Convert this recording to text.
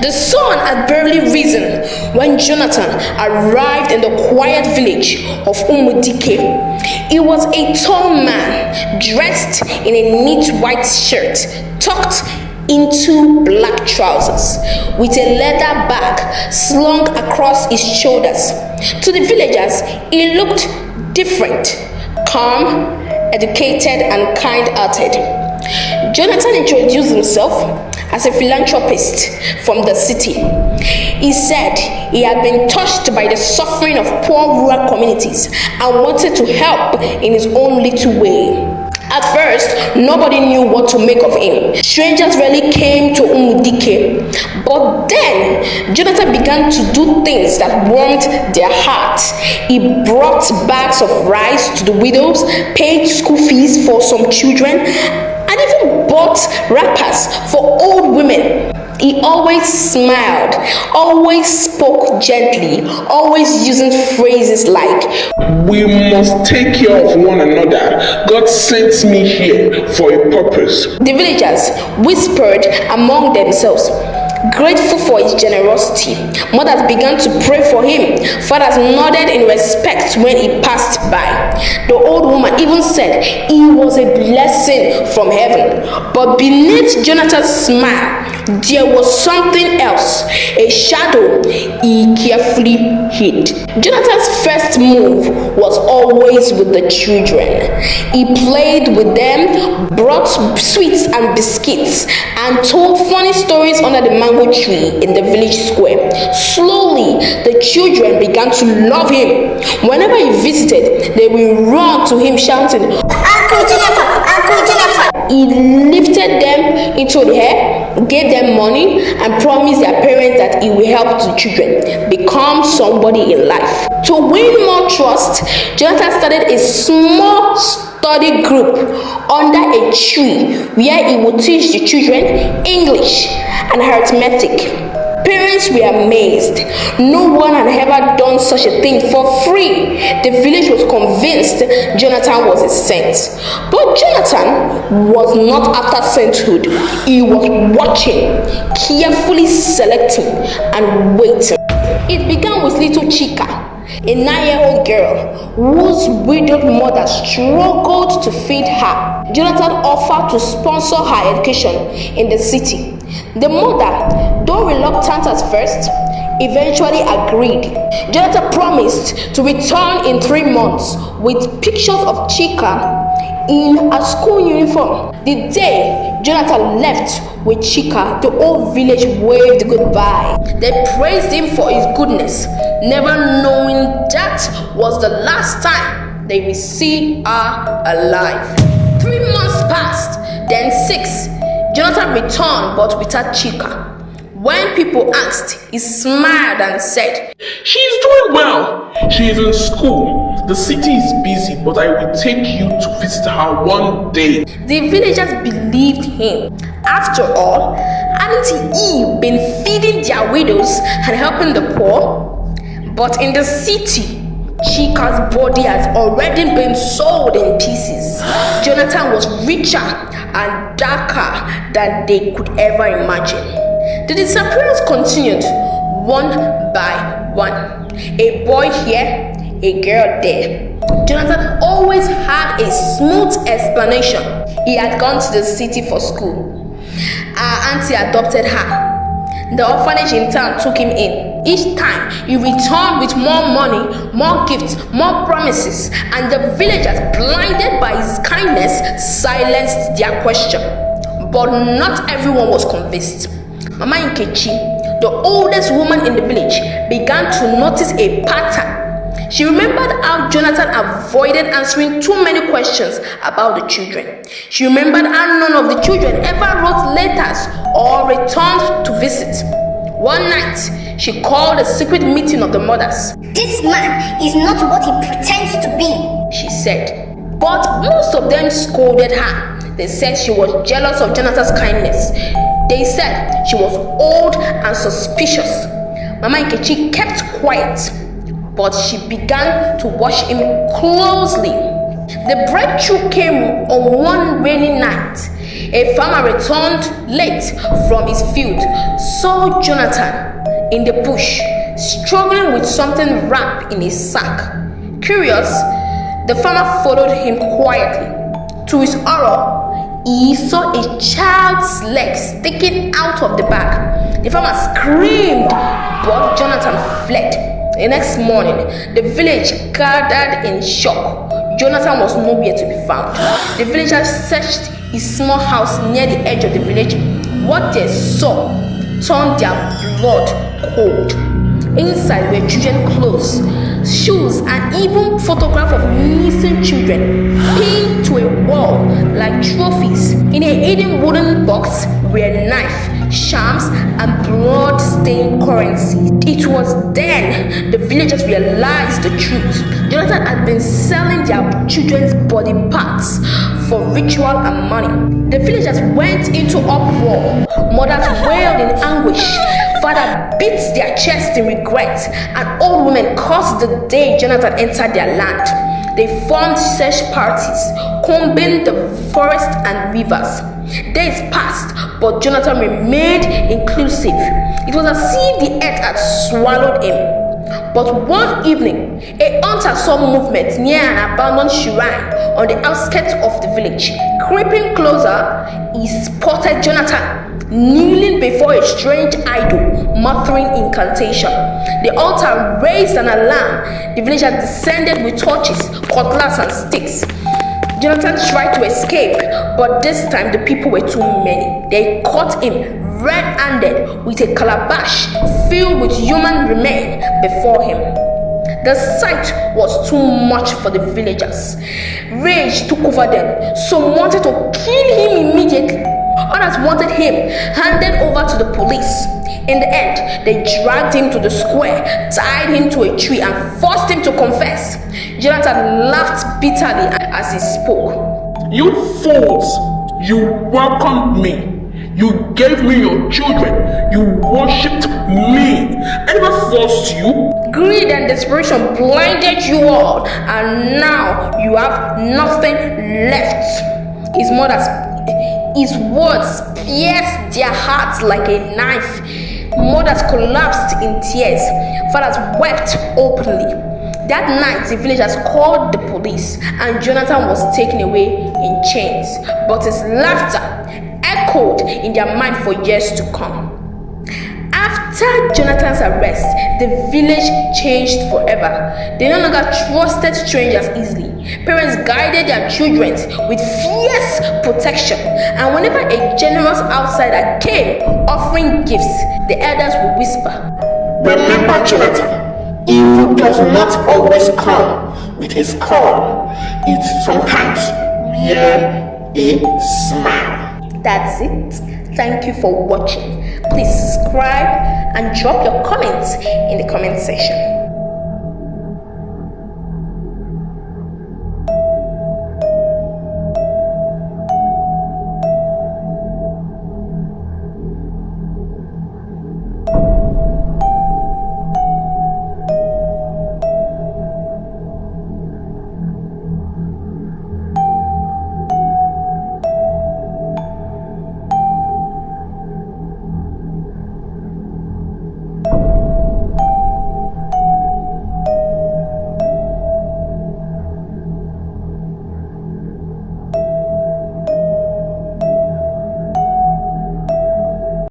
The sun had barely risen when Jonathan arrived in the quiet village of Umudike. He was a tall man, dressed in a neat white shirt, tucked into black trousers, with a leather bag slung across his shoulders. To the villagers, he looked different, calm, educated, and kind-hearted. Jonathan introduced himself as a philanthropist from the city. He said he had been touched by the suffering of poor rural communities and wanted to help in his own little way. At first, nobody knew what to make of him. Strangers rarely came to Umudike. But then, Jonathan began to do things that warmed their hearts. He brought bags of rice to the widows, paid school fees for some children, and even bought wrappers for old women. He always smiled, always spoke gently, always using phrases like, "We must take care of one another. God sent me here for a purpose." The villagers whispered among themselves, grateful for his generosity. Mothers began to pray for him. Fathers nodded in respect when he passed by. The old woman even said he was a blessing from heaven. But beneath Jonathan's smile, there was something else, a shadow he carefully hid. Jonathan's first move was always with the children. He played with them, brought sweets and biscuits, and told funny stories under the mango tree in the village square. Slowly, the children began to love him. Whenever he visited, they would run to him shouting, "Uncle Jonathan! Uncle Jonathan!" He lifted them into the air, gave them money, and promised their parents that he will help the children become somebody in life. To win more trust, Jonathan started a small study group under a tree where he would teach the children English and arithmetic. Parents were amazed. No one had ever done such a thing for free. The village was convinced Jonathan was a saint. But Jonathan was not after sainthood. He was watching, carefully selecting, and waiting. It began with little Chika, a 9-year-old girl whose widowed mother struggled to feed her. Jonathan offered to sponsor her education in the city. The mother, though reluctant at first, eventually agreed. Jonathan promised to return in 3 months with pictures of Chika in a school uniform. The day Jonathan left with Chika, the whole village waved goodbye. They praised him for his goodness, never knowing that was the last time they would see her alive. 3 months passed, then 6. Jonathan returned, but without Chika. When people asked, he smiled and said, "She's doing well. She is in school. The city is busy, but I will take you to visit her one day." The villagers believed him. After all, hadn't he been feeding their widows and helping the poor? But in the city, Chika's body has already been sold in pieces. Jonathan was richer and darker than they could ever imagine. The disappearance continued one by one. A boy here, a girl there. Jonathan always had a smooth explanation. He had gone to the city for school. Our auntie adopted her. The orphanage in town took him in. Each time he returned with more money, more gifts, more promises, and the villagers, blinded by his kindness, silenced their question. But not everyone was convinced. Mama Nkechi, the oldest woman in the village, began to notice a pattern. She remembered how Jonathan avoided answering too many questions about the children. She remembered how none of the children ever wrote letters or returned to visit. One night, she called a secret meeting of the mothers. "This man is not what he pretends to be," she said. But most of them scolded her. They said she was jealous of Jonathan's kindness. They said she was old and suspicious. Mama Nkechi kept quiet, but she began to watch him closely. The breakthrough came on one rainy night. A farmer returned late from his field, saw Jonathan in the bush, struggling with something wrapped in his sack. Curious, the farmer followed him quietly. To his horror, he saw a child's leg sticking out of the bag. The farmer screamed, but Jonathan fled. The next morning, the village gathered in shock. Jonathan was nowhere to be found. The villagers searched his small house near the edge of the village. What they saw turned their blood cold. Inside were children's clothes, shoes, and even photographs of missing children pinned to a wall like trophies. In a hidden wooden box were knives, charms, and blood-stained currency. It was then the villagers realized the truth. Jonathan had been selling their children's body parts for ritual and money. The villagers went into uproar. Mothers wailed in anguish. Father beat their chests in regret, and old women cursed the day Jonathan entered their land. They formed search parties, combing the forest and rivers. Days passed, but Jonathan remained inclusive. It was as if the earth had swallowed him. But one evening, a hunter saw movement near an abandoned shrine on the outskirts of the village. Creeping closer, he spotted Jonathan kneeling before a strange idol, muttering incantation. The altar raised an alarm. The villagers descended with torches, cutlass, and sticks. Jonathan tried to escape, but this time the people were too many. They caught him red-handed with a calabash filled with human remains before him. The sight was too much for the villagers. Rage took over them. Some wanted to kill him immediately. Others wanted him handed over to the police. In the end, they dragged him to the square, tied him to a tree, and forced him to confess. Jonathan laughed bitterly as he spoke. You fools! You welcomed me. You gave me your children. You worshipped me. I never forced you. Greed and desperation blinded you all, and now you have nothing left. His words pierced their hearts like a knife. Mothers collapsed in tears. Fathers wept openly. That night, the villagers called the police, and Jonathan was taken away in chains. But his laughter echoed in their mind for years to come. After Jonathan's arrest, the village changed forever. They no longer trusted strangers easily. Parents guided their children with fierce protection, and whenever a generous outsider came offering gifts, the elders would whisper, "Remember, Jonathan, evil does not always come with a scar. It sometimes wears a smile." That's it. Thank you for watching. Please subscribe and drop your comments in the comment section.